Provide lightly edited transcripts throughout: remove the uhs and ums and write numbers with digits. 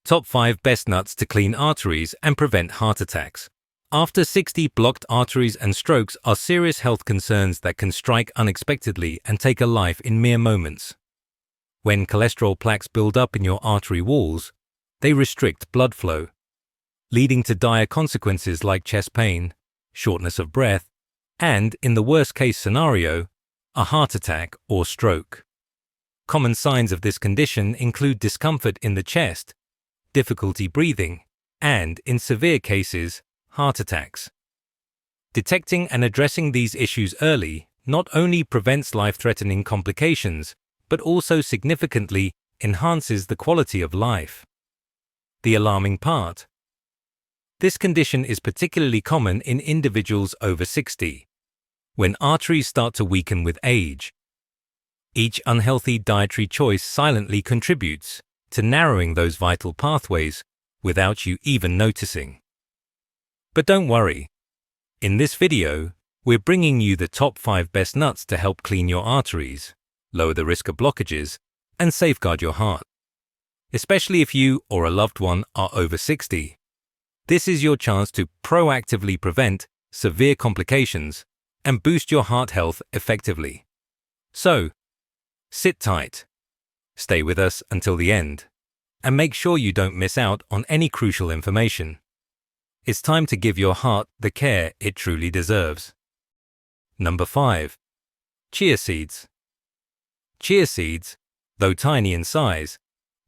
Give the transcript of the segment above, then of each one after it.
Top 5 Best Nuts to Clean Arteries and Prevent Heart Attacks. After 60, blocked arteries and strokes are serious health concerns that can strike unexpectedly and take a life in mere moments. When cholesterol plaques build up in your artery walls, they restrict blood flow, leading to dire consequences like chest pain, shortness of breath, and, in the worst-case scenario, a heart attack or stroke. Common signs of this condition include discomfort in the chest, difficulty breathing, and, in severe cases, heart attacks. Detecting and addressing these issues early not only prevents life-threatening complications, but also significantly enhances the quality of life. The alarming part: this condition is particularly common in individuals over 60, when arteries start to weaken with age. Each unhealthy dietary choice silently contributes to narrowing those vital pathways without you even noticing. But don't worry. In this video, we're bringing you the top 5 best nuts to help clean your arteries, lower the risk of blockages, and safeguard your heart. Especially if you or a loved one are over 60. This is your chance to proactively prevent severe complications and boost your heart health effectively. So, sit tight, stay with us until the end, and make sure you don't miss out on any crucial information. It's time to give your heart the care it truly deserves. Number 5. Chia seeds. Chia seeds, though tiny in size,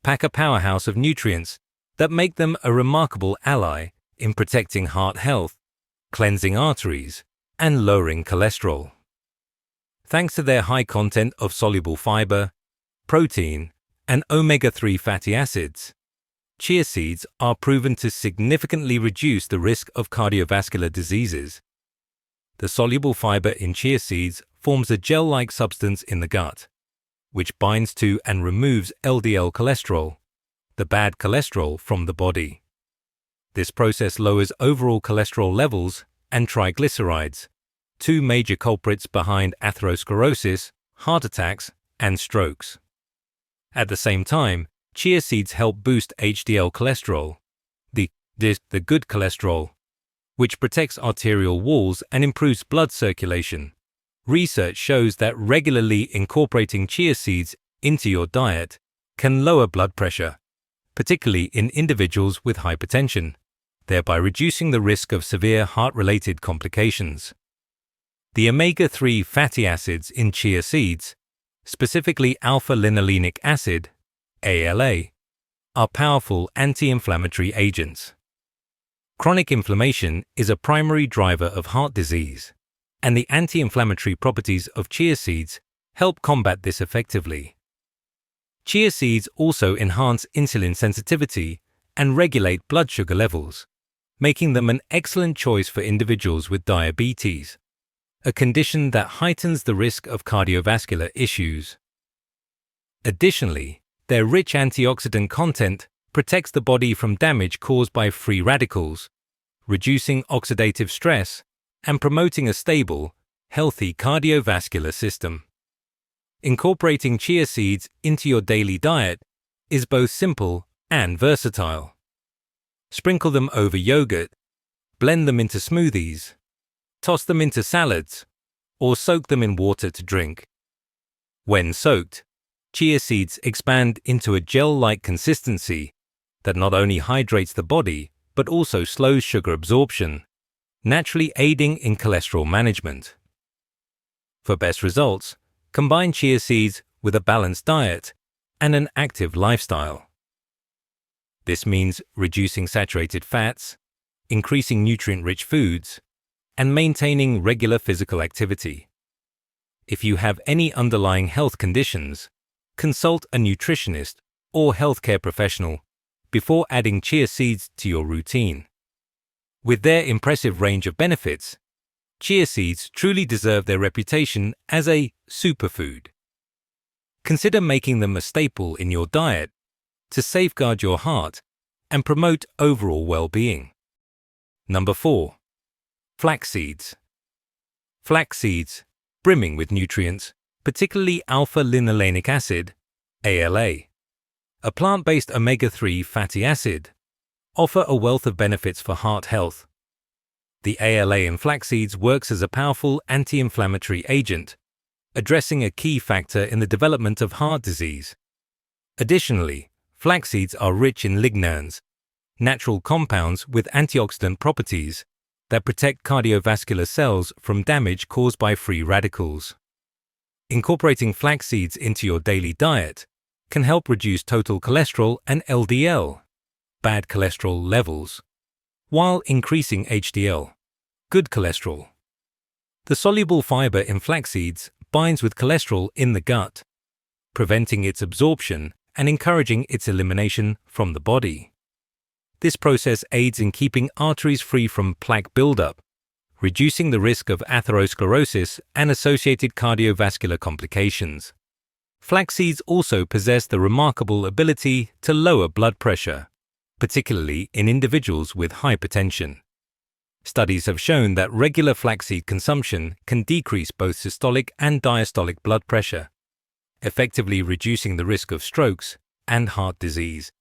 pack a powerhouse of nutrients that make them a remarkable ally in protecting heart health, cleansing arteries, and lowering cholesterol. Thanks to their high content of soluble fiber, protein, and omega-3 fatty acids, chia seeds are proven to significantly reduce the risk of cardiovascular diseases. The soluble fiber in chia seeds forms a gel-like substance in the gut, which binds to and removes LDL cholesterol, the bad cholesterol from the body. This process lowers overall cholesterol levels and triglycerides, two major culprits behind atherosclerosis, heart attacks, and strokes. At the same time, chia seeds help boost HDL cholesterol, the good cholesterol, which protects arterial walls and improves blood circulation. Research shows that regularly incorporating chia seeds into your diet can lower blood pressure, particularly in individuals with hypertension, thereby reducing the risk of severe heart-related complications. The omega-3 fatty acids in chia seeds, specifically alpha-linolenic acid, ALA, are powerful anti-inflammatory agents. Chronic inflammation is a primary driver of heart disease, and the anti-inflammatory properties of chia seeds help combat this effectively. Chia seeds also enhance insulin sensitivity and regulate blood sugar levels, making them an excellent choice for individuals with diabetes, a condition that heightens the risk of cardiovascular issues. Additionally, their rich antioxidant content protects the body from damage caused by free radicals, reducing oxidative stress and promoting a stable, healthy cardiovascular system. Incorporating chia seeds into your daily diet is both simple and versatile. Sprinkle them over yogurt, blend them into smoothies, toss them into salads, or soak them in water to drink. When soaked, chia seeds expand into a gel-like consistency that not only hydrates the body but also slows sugar absorption, naturally aiding in cholesterol management. For best results, combine chia seeds with a balanced diet and an active lifestyle. This means reducing saturated fats, increasing nutrient-rich foods, and maintaining regular physical activity. If you have any underlying health conditions, consult a nutritionist or healthcare professional before adding chia seeds to your routine. With their impressive range of benefits, chia seeds truly deserve their reputation as a superfood. Consider making them a staple in your diet to safeguard your heart and promote overall well-being. Number 4. Flaxseeds. Flaxseeds, brimming with nutrients, particularly alpha-linolenic acid, ALA, a plant-based omega-3 fatty acid, offer a wealth of benefits for heart health. The ALA in flax seeds works as a powerful anti-inflammatory agent, addressing a key factor in the development of heart disease. Additionally, flax seeds are rich in lignans, natural compounds with antioxidant properties that protect cardiovascular cells from damage caused by free radicals. Incorporating flax seeds into your daily diet can help reduce total cholesterol and LDL, bad cholesterol levels, while increasing HDL, good cholesterol. The soluble fiber in flax seeds binds with cholesterol in the gut, preventing its absorption and encouraging its elimination from the body. This process aids in keeping arteries free from plaque buildup, reducing the risk of atherosclerosis and associated cardiovascular complications. Flax seeds also possess the remarkable ability to lower blood pressure, particularly in individuals with hypertension. Studies have shown that regular flaxseed consumption can decrease both systolic and diastolic blood pressure, effectively reducing the risk of strokes and heart disease.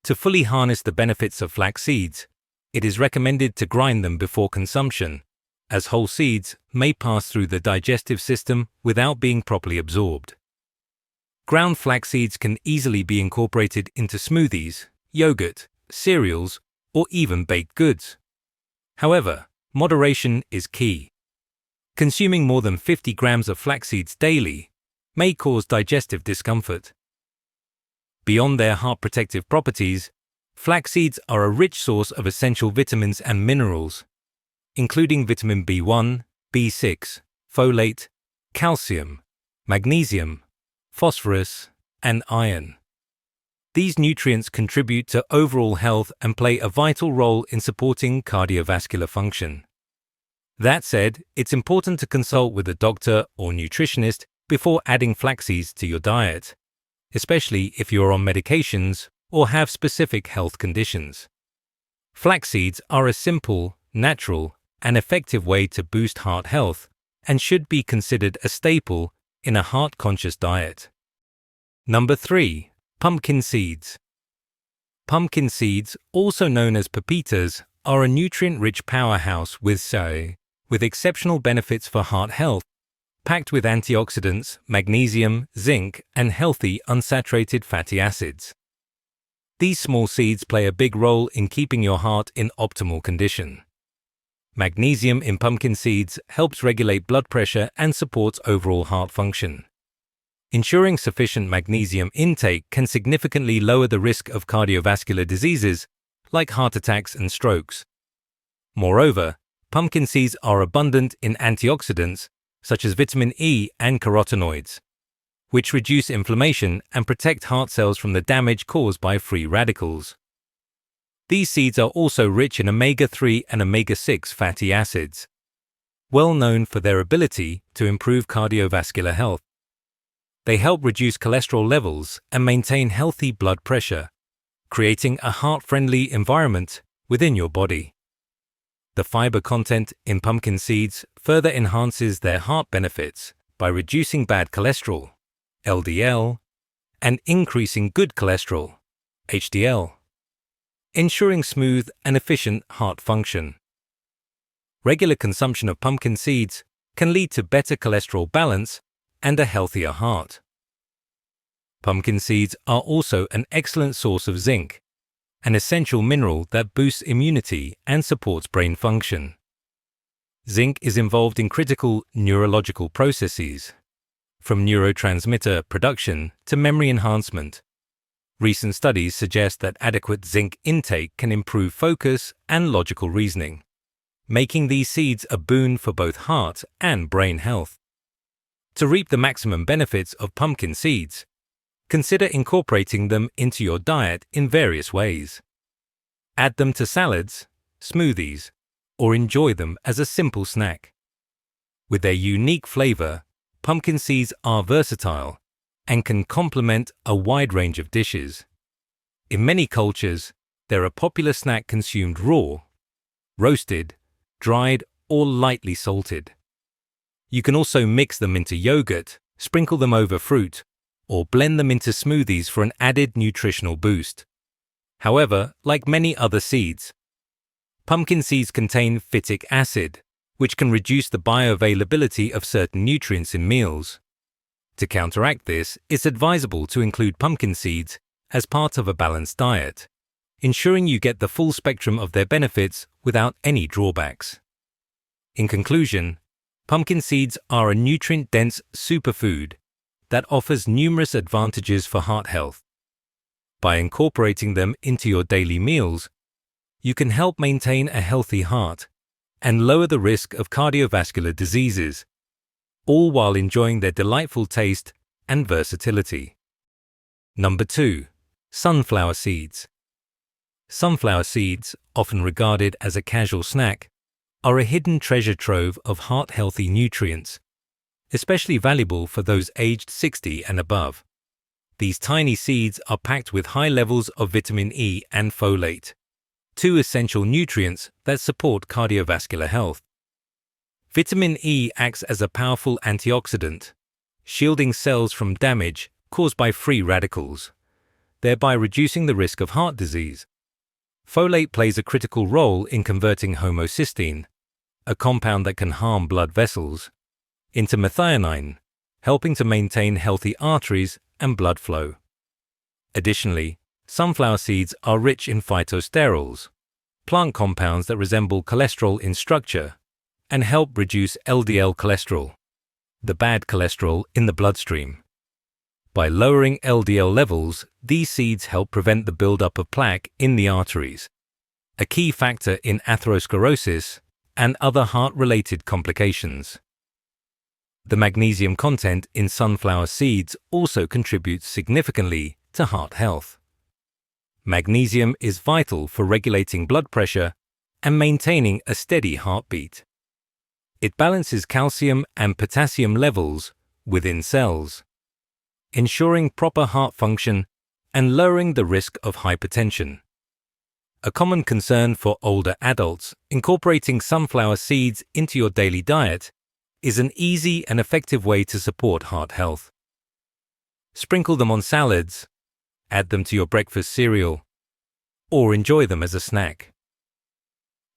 To fully harness the benefits of flax seeds, it is recommended to grind them before consumption, as whole seeds may pass through the digestive system without being properly absorbed. Ground flax seeds can easily be incorporated into smoothies, yogurt, cereals, or even baked goods. However, moderation is key. Consuming more than 50 grams of flax seeds daily may cause digestive discomfort. Beyond their heart protective properties, flax seeds are a rich source of essential vitamins and minerals, including vitamin B1, B6, folate, calcium, magnesium, phosphorus, and iron. These nutrients contribute to overall health and play a vital role in supporting cardiovascular function. That said, it's important to consult with a doctor or nutritionist before adding flax seeds to your diet, especially if you're on medications or have specific health conditions. Flax seeds are a simple, natural, and effective way to boost heart health and should be considered a staple in a heart-conscious diet. Number 3. Pumpkin seeds. Pumpkin seeds, also known as pepitas, are a nutrient-rich powerhouse with exceptional benefits for heart health, packed with antioxidants, magnesium, zinc, and healthy unsaturated fatty acids. These small seeds play a big role in keeping your heart in optimal condition. Magnesium in pumpkin seeds helps regulate blood pressure and supports overall heart function. Ensuring sufficient magnesium intake can significantly lower the risk of cardiovascular diseases like heart attacks and strokes. Moreover, pumpkin seeds are abundant in antioxidants such as vitamin E and carotenoids, which reduce inflammation and protect heart cells from the damage caused by free radicals. These seeds are also rich in omega-3 and omega-6 fatty acids, well known for their ability to improve cardiovascular health. They help reduce cholesterol levels and maintain healthy blood pressure, creating a heart-friendly environment within your body. The fiber content in pumpkin seeds further enhances their heart benefits by reducing bad cholesterol, LDL, and increasing good cholesterol, HDL, ensuring smooth and efficient heart function. Regular consumption of pumpkin seeds can lead to better cholesterol balance and a healthier heart. Pumpkin seeds are also an excellent source of zinc, an essential mineral that boosts immunity and supports brain function. Zinc is involved in critical neurological processes, from neurotransmitter production to memory enhancement. Recent studies suggest that adequate zinc intake can improve focus and logical reasoning, making these seeds a boon for both heart and brain health. To reap the maximum benefits of pumpkin seeds, consider incorporating them into your diet in various ways. Add them to salads, smoothies, or enjoy them as a simple snack. With their unique flavor, pumpkin seeds are versatile and can complement a wide range of dishes. In many cultures, they're a popular snack consumed raw, roasted, dried, or lightly salted. You can also mix them into yogurt, sprinkle them over fruit, or blend them into smoothies for an added nutritional boost. However, like many other seeds, pumpkin seeds contain phytic acid, which can reduce the bioavailability of certain nutrients in meals. To counteract this, it's advisable to include pumpkin seeds as part of a balanced diet, ensuring you get the full spectrum of their benefits without any drawbacks. In conclusion, pumpkin seeds are a nutrient-dense superfood that offers numerous advantages for heart health. By incorporating them into your daily meals, you can help maintain a healthy heart and lower the risk of cardiovascular diseases, all while enjoying their delightful taste and versatility. Number 2. Sunflower seeds. Sunflower seeds, often regarded as a casual snack, are a hidden treasure trove of heart-healthy nutrients, especially valuable for those aged 60 and above. These tiny seeds are packed with high levels of vitamin E and folate, two essential nutrients that support cardiovascular health. Vitamin E acts as a powerful antioxidant, shielding cells from damage caused by free radicals, thereby reducing the risk of heart disease. Folate plays a critical role in converting homocysteine, a compound that can harm blood vessels, into methionine, helping to maintain healthy arteries and blood flow. Additionally, sunflower seeds are rich in phytosterols, plant compounds that resemble cholesterol in structure and help reduce LDL cholesterol, the bad cholesterol in the bloodstream. By lowering LDL levels, these seeds help prevent the buildup of plaque in the arteries, a key factor in atherosclerosis and other heart-related complications. The magnesium content in sunflower seeds also contributes significantly to heart health. Magnesium is vital for regulating blood pressure and maintaining a steady heartbeat. It balances calcium and potassium levels within cells, ensuring proper heart function and lowering the risk of hypertension. A common concern for older adults, incorporating sunflower seeds into your daily diet is an easy and effective way to support heart health. Sprinkle them on salads, add them to your breakfast cereal, or enjoy them as a snack.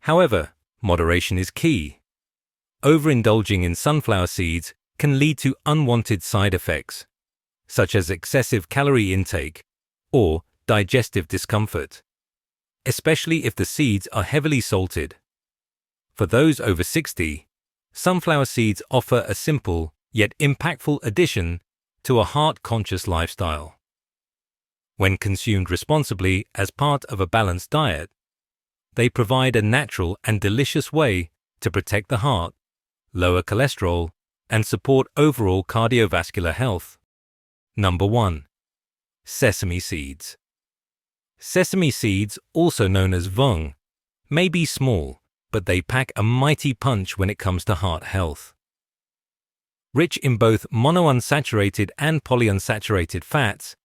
However, moderation is key. Overindulging in sunflower seeds can lead to unwanted side effects, such as excessive calorie intake or digestive discomfort, especially if the seeds are heavily salted. For those over 60, sunflower seeds offer a simple yet impactful addition to a heart-conscious lifestyle. When consumed responsibly as part of a balanced diet, they provide a natural and delicious way to protect the heart, lower cholesterol, and support overall cardiovascular health. Number 1. Sesame seeds. Sesame seeds, also known as vung, may be small, but they pack a mighty punch when it comes to heart health. Rich in both monounsaturated and polyunsaturated fats,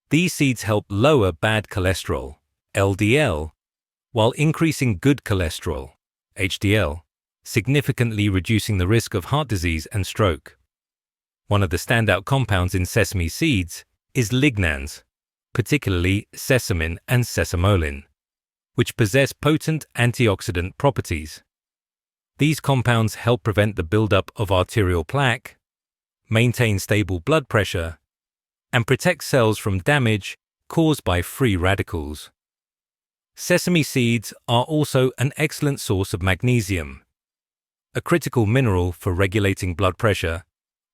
these seeds help lower bad cholesterol, LDL, while increasing good cholesterol, HDL, significantly reducing the risk of heart disease and stroke. One of the standout compounds in sesame seeds is lignans, particularly sesamin and sesamolin, which possess potent antioxidant properties. These compounds help prevent the buildup of arterial plaque, maintain stable blood pressure, and protect cells from damage caused by free radicals. Sesame seeds are also an excellent source of magnesium, a critical mineral for regulating blood pressure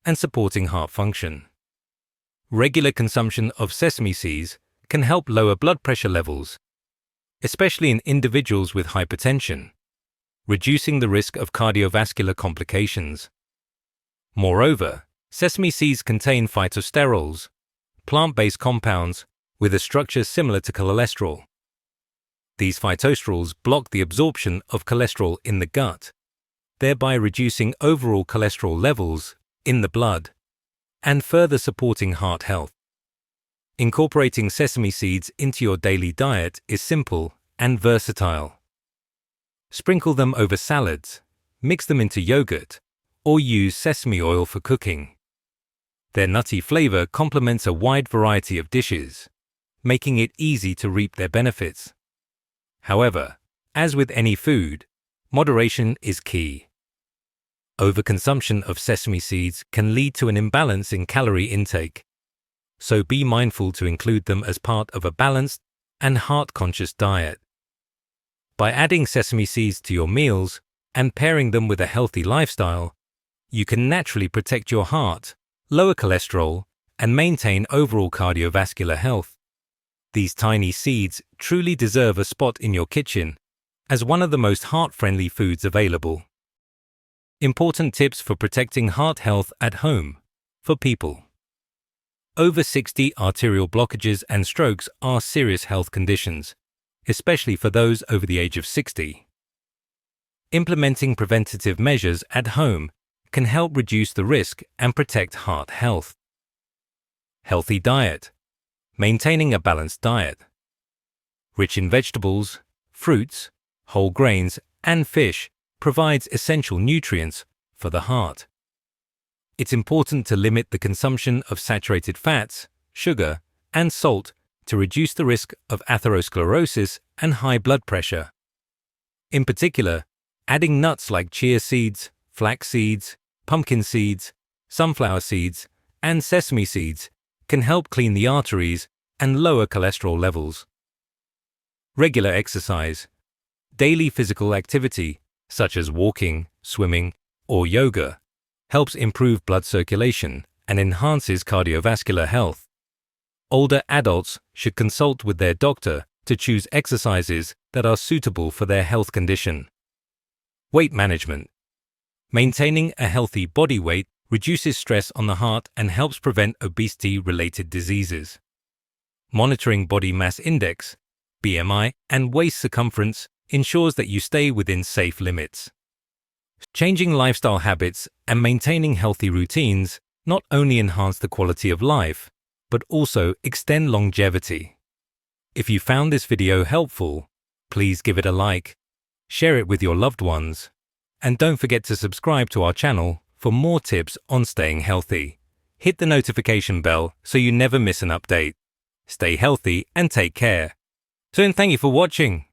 and supporting heart function. Regular consumption of sesame seeds can help lower blood pressure levels, especially in individuals with hypertension, reducing the risk of cardiovascular complications. Moreover, sesame seeds contain phytosterols, plant-based compounds with a structure similar to cholesterol. These phytosterols block the absorption of cholesterol in the gut, thereby reducing overall cholesterol levels in the blood and further supporting heart health. Incorporating sesame seeds into your daily diet is simple and versatile. Sprinkle them over salads, mix them into yogurt, or use sesame oil for cooking. Their nutty flavor complements a wide variety of dishes, making it easy to reap their benefits. However, as with any food, moderation is key. Overconsumption of sesame seeds can lead to an imbalance in calorie intake, so be mindful to include them as part of a balanced and heart-conscious diet. By adding sesame seeds to your meals and pairing them with a healthy lifestyle, you can naturally protect your heart, lower cholesterol, and maintain overall cardiovascular health. These tiny seeds truly deserve a spot in your kitchen as one of the most heart-friendly foods available. Important tips for protecting heart health at home for people. Over 60 arterial blockages and strokes are serious health conditions, especially for those over the age of 60. Implementing preventative measures at home can help reduce the risk and protect heart health. Healthy diet. Maintaining a balanced diet. Rich in vegetables, fruits, whole grains, and fish provides essential nutrients for the heart. It's important to limit the consumption of saturated fats, sugar, and salt to reduce the risk of atherosclerosis and high blood pressure. In particular, adding nuts like chia seeds, flax seeds, pumpkin seeds, sunflower seeds, and sesame seeds can help clean the arteries and lower cholesterol levels. Regular exercise. Daily physical activity, such as walking, swimming, or yoga, helps improve blood circulation and enhances cardiovascular health. Older adults should consult with their doctor to choose exercises that are suitable for their health condition. Weight management. Maintaining a healthy body weight reduces stress on the heart and helps prevent obesity-related diseases. Monitoring body mass index, BMI, and waist circumference ensures that you stay within safe limits. Changing lifestyle habits and maintaining healthy routines not only enhance the quality of life, but also extend longevity. If you found this video helpful, please give it a like, share it with your loved ones, and don't forget to subscribe to our channel for more tips on staying healthy. Hit the notification bell so you never miss an update. Stay healthy and take care. So thank you for watching.